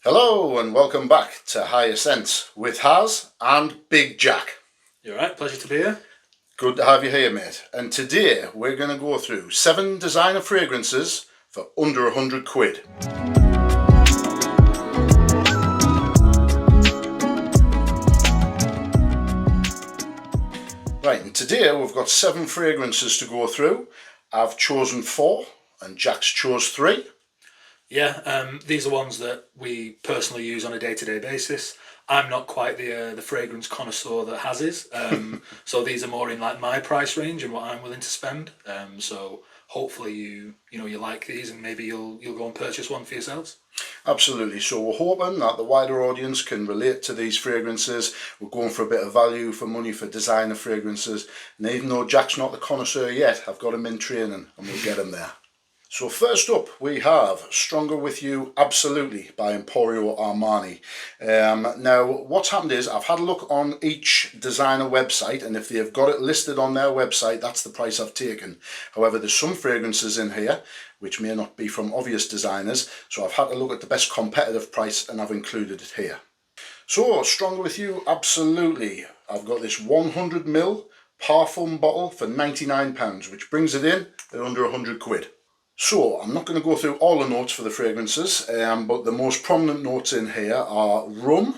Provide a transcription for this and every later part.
Hello and welcome back to Higher Sense with Haz and Big Jack. You alright? Pleasure to be here. Good to have you here, mate. And today we're going to go through 7 designer fragrances for under 100 quid. Right, and today we've got 7 fragrances to go through. I've chosen 4 and Jack's chose 3. Yeah, these are ones that we personally use on a day-to-day basis. I'm not quite the fragrance connoisseur that Haz is, so these are more in like my price range and what I'm willing to spend. So hopefully you like these and maybe you'll go and purchase one for yourselves. Absolutely. So we're hoping that the wider audience can relate to these fragrances. We're going for a bit of value for money for designer fragrances. And even though Jack's not the connoisseur yet, I've got him in training and we'll get him there. So first up we have Stronger With You Absolutely by Emporio Armani. Now what's happened is I've had a look on each designer website, and if they've got it listed on their website, that's the price I've taken. However, there's some fragrances in here which may not be from obvious designers, so I've had to look at the best competitive price and I've included it here. So Stronger With You Absolutely, I've got this 100ml Parfum bottle for £99, which brings it in at under 100 quid. So I'm not going to go through all the notes for the fragrances, but the most prominent notes in here are rum,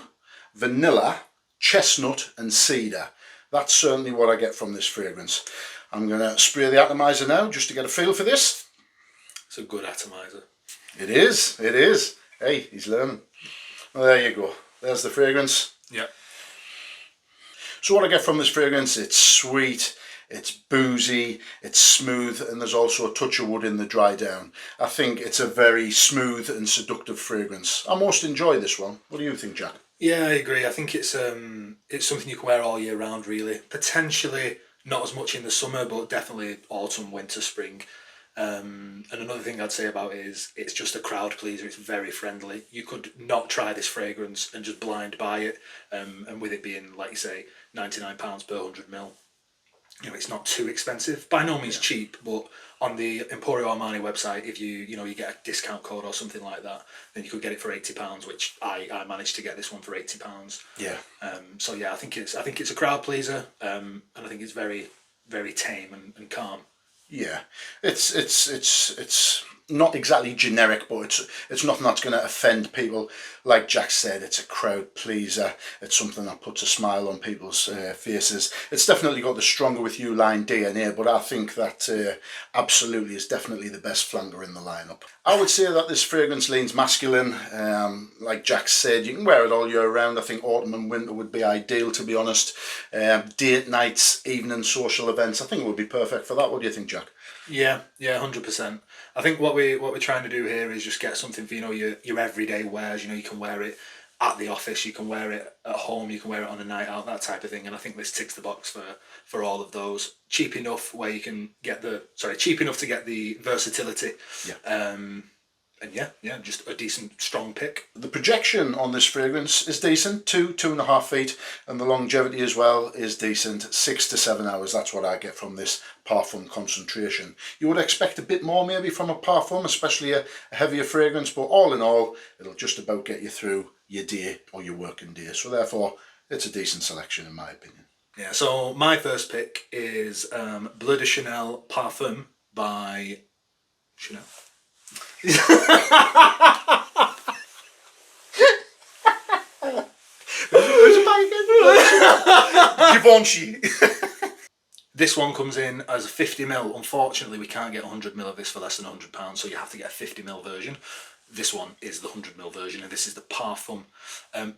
vanilla, chestnut and cedar. That's certainly what I get from this fragrance. I'm going to spray the atomizer now just to get a feel for this. It's a good atomizer. It is, it is. Hey, he's learning. Well, there you go. There's the fragrance. Yeah. So what I get from this fragrance, it's sweet, it's boozy, it's smooth, and there's also a touch of wood in the dry down. I think it's a very smooth and seductive fragrance. I most enjoy this one. What do you think, Jack? Yeah, I agree. I think it's something you can wear all year round, really. Potentially not as much in the summer, but definitely autumn, winter, spring. And another thing I'd say about it is it's just a crowd pleaser. It's very friendly. You could not try this fragrance and just blind buy it. And with it being, like you say, £99 per 100ml, it's not too expensive. By no means cheap, but on the Emporio Armani website, if you get a discount code or something like that, then you could get it for £80, which I managed to get this one for £80. Yeah. So yeah, I think it's a crowd pleaser, and I think it's very, very tame and calm. Yeah, it's not exactly generic, but it's nothing that's going to offend people. Like Jack said, it's a crowd pleaser. It's something that puts a smile on people's faces. It's definitely got the Stronger With You line DNA, but I think that absolutely is definitely the best flanker in the lineup. I would say that this fragrance leans masculine. Like Jack said, you can wear it all year round. I think autumn and winter would be ideal, to be honest. Date nights, evening social events, I think it would be perfect for that. What do you think, Jack? Yeah, 100%. I think what we're trying to do here is just get something for your everyday wears. You can wear it at the office, you can wear it at home, you can wear it on a night out, that type of thing. And I think this ticks the box for all of those. Cheap enough where you can get cheap enough to get the versatility. Yeah. And yeah, just a decent, strong pick. The projection on this fragrance is decent, 2.5 feet, and the longevity as well is decent, 6 to 7 hours. That's what I get from this Parfum concentration. You would expect a bit more maybe from a Parfum, especially a heavier fragrance, but all in all, it'll just about get you through your day or your working day. So therefore, it's a decent selection in my opinion. Yeah, so my first pick is Bleu de Chanel Parfum by Chanel. Givenchy. This one comes in as a 50ml. Unfortunately, we can't get 100ml of this for less than £100, so you have to get a 50ml version. This one is the 100ml version, and this is the Parfum.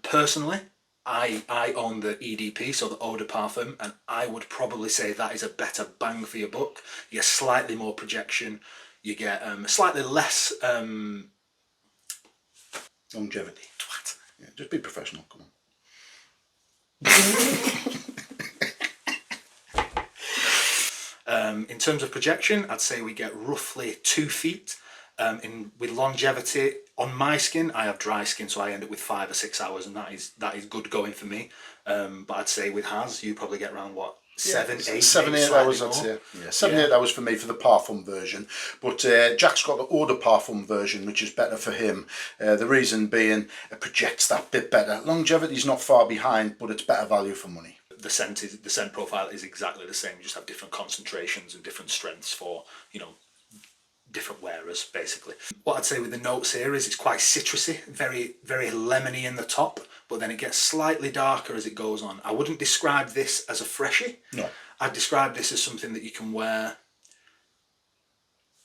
Personally, I own the EDP, so the Eau de Parfum, and I would probably say that is a better bang for your buck. You get slightly more projection. You get slightly less longevity. Twat. Yeah, just be professional, come on. In terms of projection, I'd say we get roughly 2 feet. With longevity, on my skin, I have dry skin, so I end up with 5 or 6 hours, and that is good going for me. But I'd say with Haz, you probably get around what, 7, 8 7, maybe 8 slightly hours, I'd more. say. Yeah, 7, Yeah. 8 hours for me for the Parfum version. But Jack's got the Eau de Parfum version, which is better for him. The reason being, it projects that bit better. Longevity's not far behind, but it's better value for money. The scent profile is exactly the same. You just have different concentrations and different strengths for, you know, different wearers, basically. What I'd say with the notes here is it's quite citrusy, very, very lemony in the top, but then it gets slightly darker as it goes on. I wouldn't describe this as a freshie. No. I'd describe this as something that you can wear,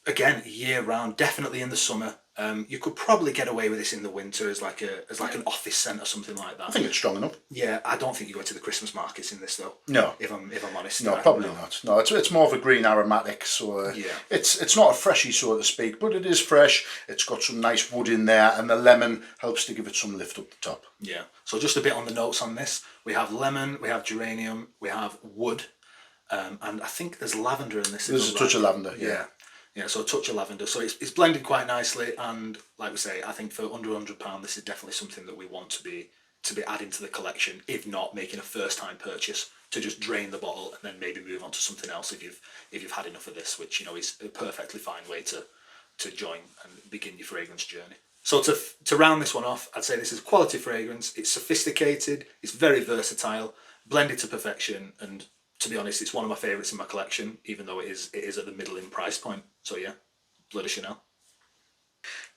again, year round, definitely in the summer. You could probably get away with this in the winter as like an office scent or something like that. I think it's strong enough. Yeah, I don't think you go into the Christmas markets in this though. No. If I'm honest. No, probably not. No, it's more of a green aromatic, so Yeah. it's not a freshie, so to speak, but it is fresh. It's got some nice wood in there, and the lemon helps to give it some lift up the top. Yeah. So just a bit on the notes on this. We have lemon, we have geranium, we have wood, and I think there's lavender in this. There's a touch of lavender, yeah. Yeah, so a touch of lavender. So it's blended quite nicely, and like we say, I think for under £100, this is definitely something that we want to be adding to the collection. If not, making a first-time purchase to just drain the bottle and then maybe move on to something else if you've had enough of this, which, you know, is a perfectly fine way to join and begin your fragrance journey. So to round this one off, I'd say this is a quality fragrance. It's sophisticated. It's very versatile, blended to perfection, and to be honest, it's one of my favourites in my collection, even though it is at the middle in price point. So yeah, Blood of Chanel.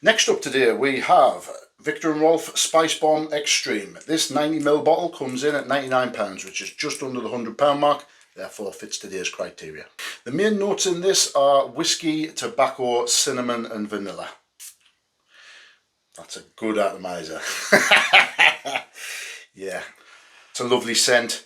Next up today we have Viktor & Rolf Spice Bomb Extreme. This 90ml bottle comes in at £99, which is just under the £100 mark, therefore fits today's criteria. The main notes in this are whiskey, tobacco, cinnamon and vanilla. That's a good atomizer. Yeah, it's a lovely scent.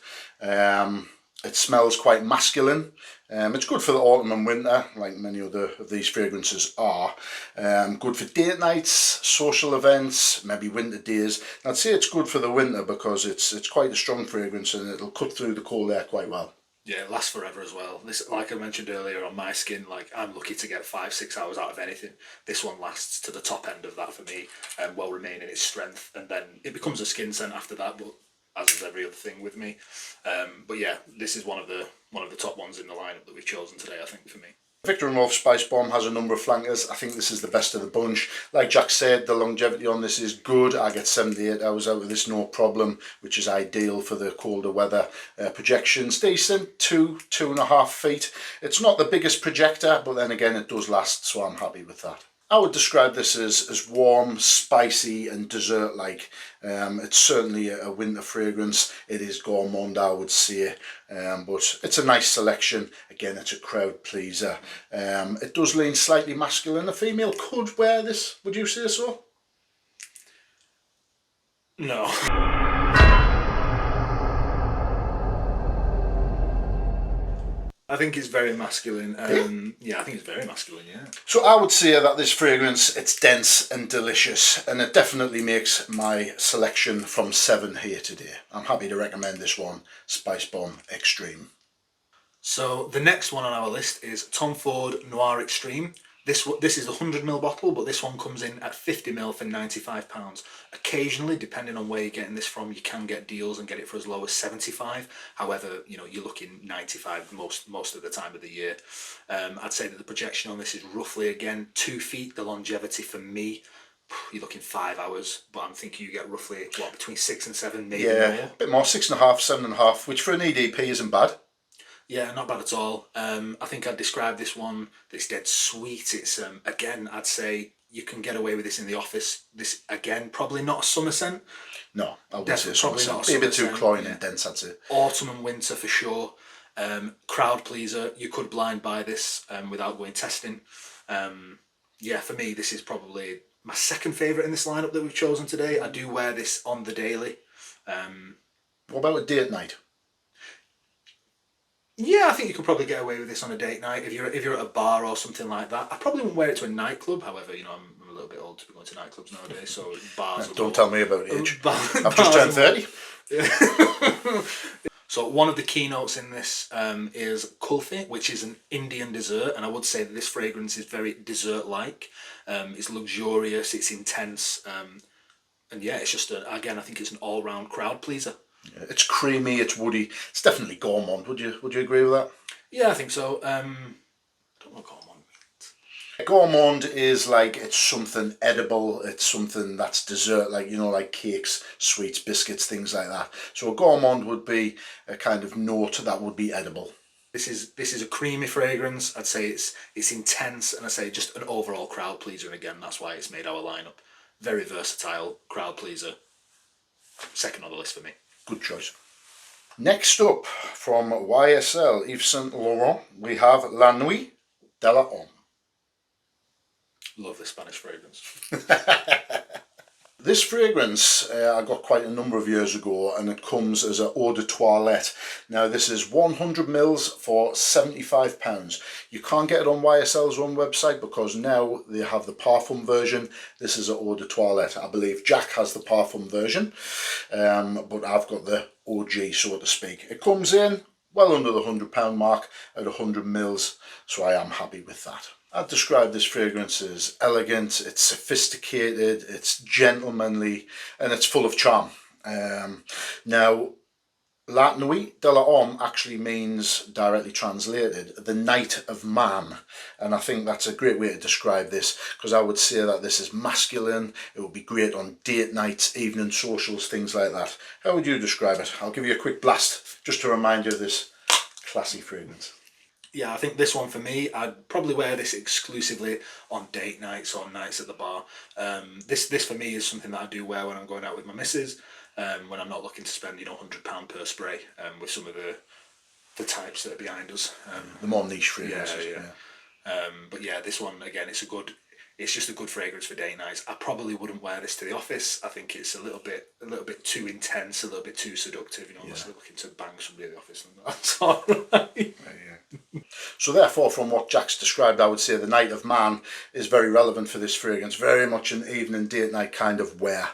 It smells quite masculine. It's good for the autumn and winter, like many other of these fragrances are. Good for date nights, social events, maybe winter days. I'd say it's good for the winter because it's quite a strong fragrance and it'll cut through the cold air quite well. Yeah, it lasts forever as well. This, like I mentioned earlier, on my skin, like I'm lucky to get 5-6 hours out of anything. This one lasts to the top end of that for me, while remaining its strength, and then it becomes a skin scent after that. But as is every other thing with me. But yeah, this is one of the top ones in the lineup that we've chosen today, I think, for me. Viktor & Rolf Spice Bomb has a number of flankers. I think this is the best of the bunch. Like Jack said, the longevity on this is good. I get 78 hours out of this, no problem, which is ideal for the colder weather. Projection's decent, 2.5 feet. It's not the biggest projector, but then again, it does last, so I'm happy with that. I would describe this as warm, spicy and dessert-like. It's certainly a winter fragrance. It is gourmand, I would say, but it's a nice selection. Again, it's a crowd pleaser. It does lean slightly masculine. A female could wear this, would you say so? No. I think it's very masculine. Yeah, I think it's very masculine, yeah. So I would say that this fragrance, it's dense and delicious, and it definitely makes my selection from 7 here today. I'm happy to recommend this one, Spice Bomb Extreme. So the next one on our list is Tom Ford Noir Extreme. This is a 100ml bottle, but this one comes in at 50ml for £95. Occasionally, depending on where you're getting this from, you can get deals and get it for as low as 75. However, you know, you're looking 95 most of the time of the year. I'd say that the projection on this is roughly, again, 2 feet. The longevity for me, you're looking 5 hours, but I'm thinking you get roughly, what, between 6 and 7, maybe more? Yeah, a bit more, 6.5, 7.5, which for an EDP isn't bad. Yeah, not bad at all. I think I'd describe this one, it's dead sweet. It's, again, I'd say you can get away with this in the office. This, again, probably not a summer scent. No, I wouldn't say Probably summer not scent. a Be a bit too summer cloying scent, and dense, I'd say. Autumn and winter for sure. Crowd pleaser, you could blind buy this without going testing. Yeah, for me, this is probably my second favourite in this lineup that we've chosen today. I do wear this on the daily. What about a date night? Yeah, I think you could probably get away with this on a date night if you're at a bar or something like that. I probably wouldn't wear it to a nightclub. However, you know, I'm a little bit old to be going to nightclubs nowadays, so bars. Don't tell me about age. I've Bars just turned 30. Yeah. So one of the keynotes in this is kulfi, which is an Indian dessert, and I would say that this fragrance is very dessert-like. It's luxurious, it's intense, and yeah, it's just again, I think it's an all-round crowd pleaser. It's creamy, it's woody. It's definitely gourmand. Would you agree with that? Yeah, I think so. I don't know gourmand. Gourmand is like, it's something edible, it's something that's dessert, like, you know, like cakes, sweets, biscuits, things like that. So a gourmand would be a kind of note that would be edible. This is a creamy fragrance. I'd say it's intense, and I say just an overall crowd pleaser. And again, that's why it's made our lineup. Very versatile crowd pleaser. Second on the list for me. Good choice. Next up, from YSL Yves Saint Laurent, we have La Nuit de la Homme. Love this Spanish fragrance. This fragrance I got quite a number of years ago, and it comes as an eau de toilette. Now this is 100 mils for £75. You can't get it on YSL's own website because now they have the Parfum version. This is an eau de toilette. I believe Jack has the Parfum version, but I've got the OG, so to speak. It comes in well under the £100 mark at 100 mils, so I am happy with that. I'd describe this fragrance as elegant, it's sophisticated, it's gentlemanly, and it's full of charm. Now, La Nuit de la Homme actually means, directly translated, the night of man. And I think that's a great way to describe this, because I would say that this is masculine. It would be great on date nights, evening socials, things like that. How would you describe it? I'll give you a quick blast, just to remind you of this classy fragrance. Yeah, I think this one for me, I'd probably wear this exclusively on date nights or nights at the bar. This for me is something that I do wear when I'm going out with my missus, when I'm not looking to spend, £100 per spray, with some of the types that are behind us. The more niche fragrances. Yeah. But yeah, this one again, it's just a good fragrance for date nights. I probably wouldn't wear this to the office. I think it's a little bit too intense, a little bit too seductive. Unless they're looking to bang somebody in the office, and that's all right. So therefore, from what Jack's described, I would say the night of man is very relevant for this fragrance. Very much an evening date night kind of wear.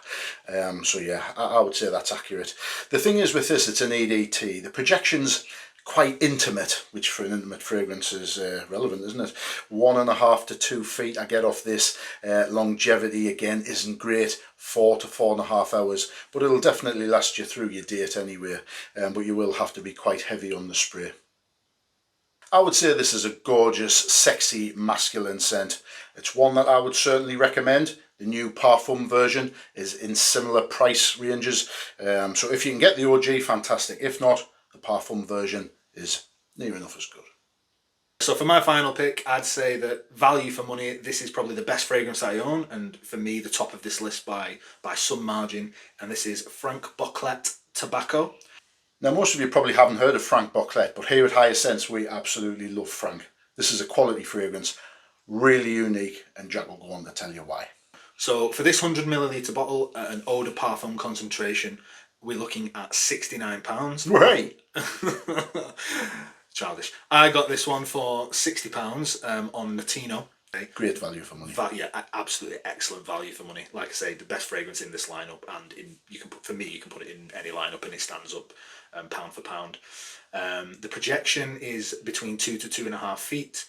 So yeah, I would say that's accurate. The thing is with this, it's an EDT. The projection's quite intimate, which for an intimate fragrance is relevant, isn't it? 1.5 to 2 feet I get off this. Longevity again isn't great, 4 to 4.5 hours, but it'll definitely last you through your date anyway. But you will have to be quite heavy on the spray. I would say this is a gorgeous, sexy, masculine scent. It's one that I would certainly recommend. The new Parfum version is in similar price ranges. So if you can get the OG, fantastic. If not, the Parfum version is near enough as good. So for my final pick, I'd say that value for money, this is probably the best fragrance I own, and for me, the top of this list by some margin, and this is Frank Boclet Tobacco. Now, most of you probably haven't heard of Frank Boclet, but here at Higher Sense, we absolutely love Frank. This is a quality fragrance, really unique, and Jack will go on to tell you why. So for this 100ml bottle at an eau de parfum concentration, we're looking at £69. Right. Childish. I got this one for £60 on Latino. Great value for money. Yeah, absolutely excellent value for money. Like I say, the best fragrance in this lineup, and you can put it in any lineup, and it stands up pound for pound. The projection is between 2 to 2.5 feet,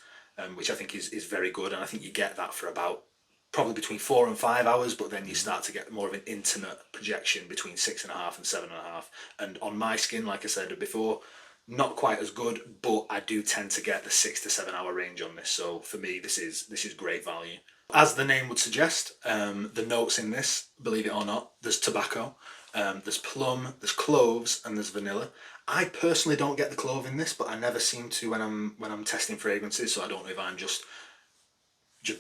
which I think is very good, and I think you get that for about probably between 4 and 5 hours, but then you start to get more of an intimate projection between 6.5 and 7.5. And on my skin, like I said before, not quite as good, but I do tend to get the 6 to 7 hour range on this. So for me, this is great value. As the name would suggest, the notes in this, believe it or not, there's tobacco, there's plum, there's cloves, and there's vanilla. I personally don't get the clove in this, but I never seem to when I'm testing fragrances. So I don't know if I'm just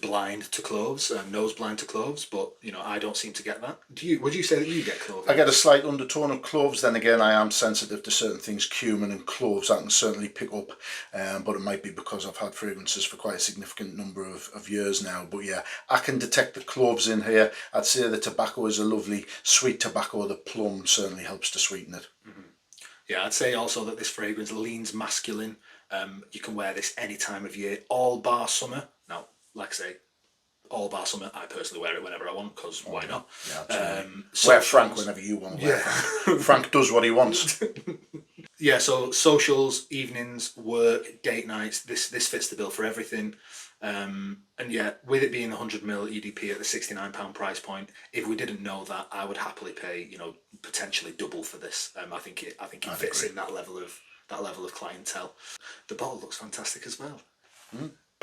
blind to cloves, nose blind to cloves, but I don't seem to get that. Would you say that you get cloves? I get a slight undertone of cloves. Then again, I am sensitive to certain things. Cumin and cloves I can certainly pick up, but it might be because I've had fragrances for quite a significant number of years now. But yeah, I can detect the cloves in here. I'd say the tobacco is a lovely sweet tobacco. The plum certainly helps to sweeten it. Mm-hmm. Yeah, I'd say also that this fragrance leans masculine. You can wear this any time of year, all bar summer. Now, like I say, all bar summer, I personally wear it whenever I want, because why not? Yeah, absolutely. Wear Frank whenever you want to wear Frank. Frank does what he wants. Yeah, so socials, evenings, work, date nights, this fits the bill for everything. And yeah, with it being 100ml EDP at the £69 price point, if we didn't know that, I would happily pay, potentially double for this. I think it fits in that level of clientele. The bottle looks fantastic as well.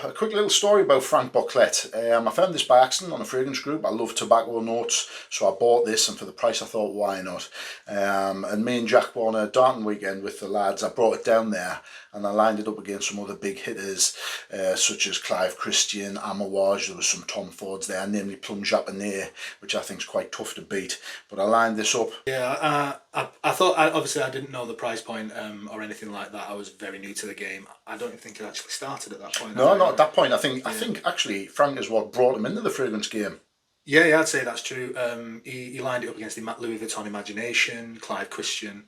A quick little story about Frank Boclet. I found this by accident on a fragrance group. I love tobacco notes, so I bought this, and for the price I thought, why not? And me and Jack were on a darting weekend with the lads. I brought it down there and I lined it up against some other big hitters, such as Clive Christian, Amouage. There was some Tom Fords there, namely Plum Japonais, which I think is quite tough to beat. But I lined this up. Yeah, I thought, obviously I didn't know the price point or anything like that. I was very new to the game. I don't think it actually started at that point. No, not at that point. I think actually Frank is what brought him into the fragrance game. Yeah, I'd say that's true. He lined it up against the Louis Vuitton Imagination, Clive Christian,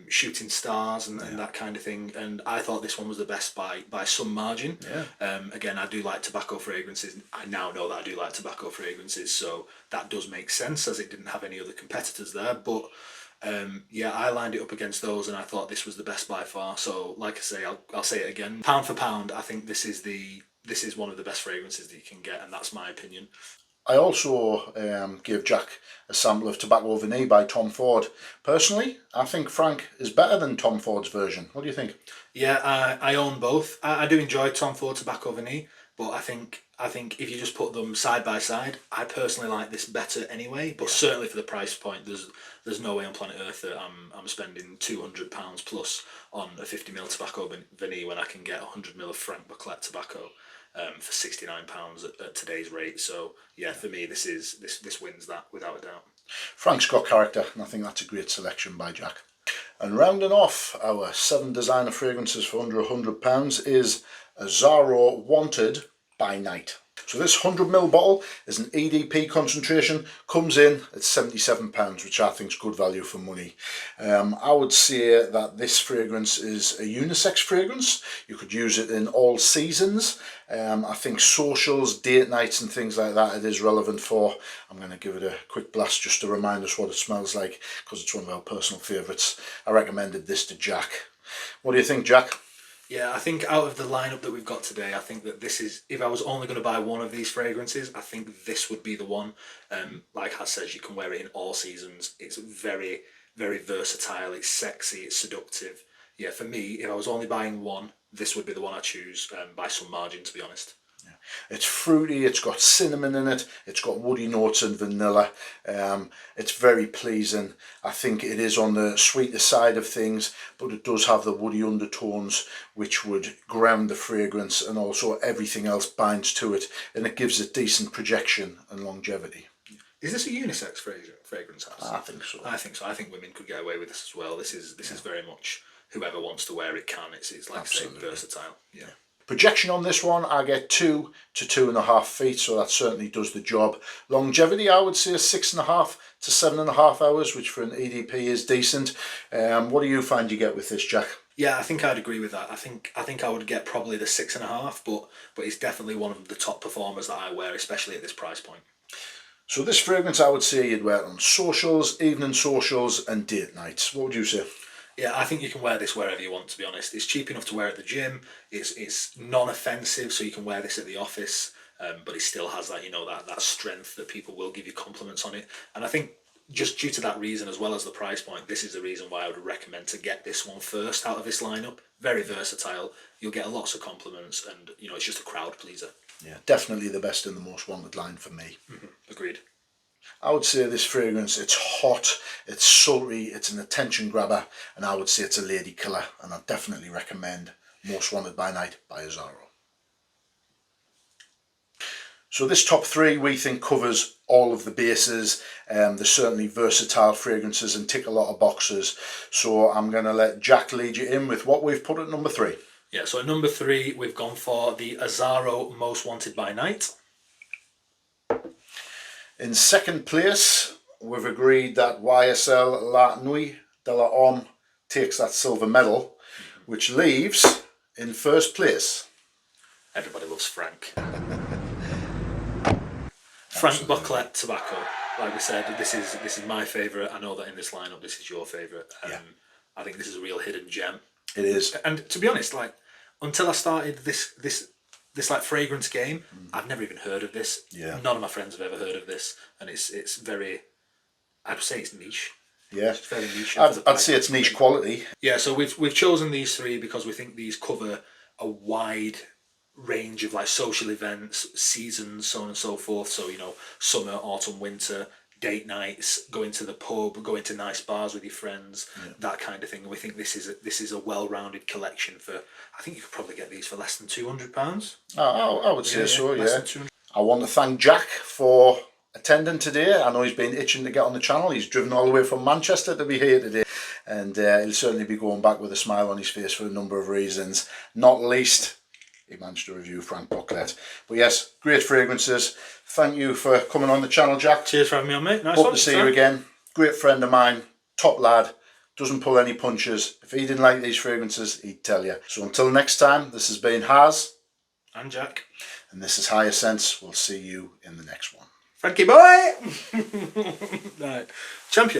Shooting Stars, and that kind of thing. And I thought this one was the best by some margin. Yeah. Again, I do like tobacco fragrances. I now know that I do like tobacco fragrances, so that does make sense, as it didn't have any other competitors there. But yeah, I lined it up against those, and I thought this was the best by far. So, like I say, I'll say it again. Pound for pound, I think this is one of the best fragrances that you can get, and that's my opinion. I also gave Jack a sample of Tobacco Vanille by Tom Ford. Personally, I think Frank is better than Tom Ford's version. What do you think? Yeah, I own both. I do enjoy Tom Ford Tobacco Vanille, but I think if you just put them side by side, I personally like this better anyway. But certainly for the price point, there's no way on planet Earth that I'm spending £200 plus on a 50ml Tobacco Vanille when I can get 100ml of Frank Baccarat tobacco for £69 at today's rate. So yeah, for me, this wins that without a doubt. Frank's got character, and I think that's a great selection by Jack. And rounding off our 7 designer fragrances for under £100 is Azzaro Wanted by Night. So this 100ml bottle is an EDP concentration, comes in at £77, which I think is good value for money. I would say that this fragrance is a unisex fragrance. You could use it in all seasons. I think socials, date nights and things like that it is relevant for. I'm going to give it a quick blast just to remind us what it smells like, because it's one of our personal favourites. I recommended this to Jack. What do you think, Jack? Yeah, I think out of the lineup that we've got today, I think that this is, if I was only going to buy one of these fragrances, I think this would be the one. Like Haz says, you can wear it in all seasons. It's very, very versatile. It's sexy. It's seductive. Yeah, for me, if I was only buying one, this would be the one I choose by some margin, to be honest. It's fruity, it's got cinnamon in it, it's got woody notes and vanilla. It's very pleasing. I think it is on the sweeter side of things, but it does have the woody undertones which would ground the fragrance, and also everything else binds to it, and it gives it decent projection and longevity. Is this a unisex fragrance? I think so. I think so. I think women could get away with this as well. This is very much whoever wants to wear it can. It's like I say, versatile. Yeah. Projection on this one, I get 2 to 2.5 feet, so that certainly does the job. Longevity, I would say 6.5 to 7.5 hours, which for an EDP is decent. What do you find you get with this, Jack? Yeah, I think I'd agree with that. I think I would get probably the 6.5, but it's definitely one of the top performers that I wear, especially at this price point. So this fragrance, I would say you'd wear it on socials, evening socials and date nights. What would you say? Yeah, I think you can wear this wherever you want, to be honest. It's cheap enough to wear at the gym. It's non-offensive, so you can wear this at the office, but it still has that, that strength that people will give you compliments on it. And I think just due to that reason, as well as the price point, this is the reason why I would recommend to get this one first out of this lineup. Very versatile. You'll get lots of compliments, and it's just a crowd pleaser. Yeah, definitely the best in the most wanted line for me. Agreed. I would say this fragrance, it's hot, it's sultry, it's an attention grabber, and I would say it's a lady killer, and I definitely recommend Most Wanted by Night by Azzaro. So this top 3 we think covers all of the bases. They're certainly versatile fragrances and tick a lot of boxes. So I'm going to let Jack lead you in with what we've put at number 3. Yeah, so at number 3 we've gone for the Azzaro Most Wanted by Night. In second place, we've agreed that YSL La Nuit de l'Homme takes that silver medal, which leaves in first place. Everybody loves Frank. Frank Baccarat tobacco. Like we said, this is my favourite. I know that in this lineup, this is your favourite. I think this is a real hidden gem. It is. And to be honest, until I started this this like fragrance game. I've never even heard of this. Yeah. None of my friends have ever heard of this, and it's very. I'd say it's niche. Yeah, It's very niche. I'd say it's niche quality. Yeah, so we've chosen these three because we think these cover a wide range of like social events, seasons, so on and so forth. So summer, autumn, winter, date nights, going to the pub, going to nice bars with your friends, that kind of thing. And we think this is a well-rounded collection for. I think you could probably get these for less than £200. I would say so. Less Yeah. than 200. I want to thank Jack for attending today. I know he's been itching to get on the channel. He's driven all the way from Manchester to be here today, and he'll certainly be going back with a smile on his face for a number of reasons, not least he managed to review Frank Booklet. But yes, great fragrances. Thank you for coming on the channel, Jack. Cheers for having me on, mate. Nice Hope one. to see you again. Great friend of mine, top lad, doesn't pull any punches. If he didn't like these fragrances, he'd tell you. So until next time, this has been Haz And Jack. and this is Higher Sense. We'll see you in the next one. Frankie boy! Right. Champion.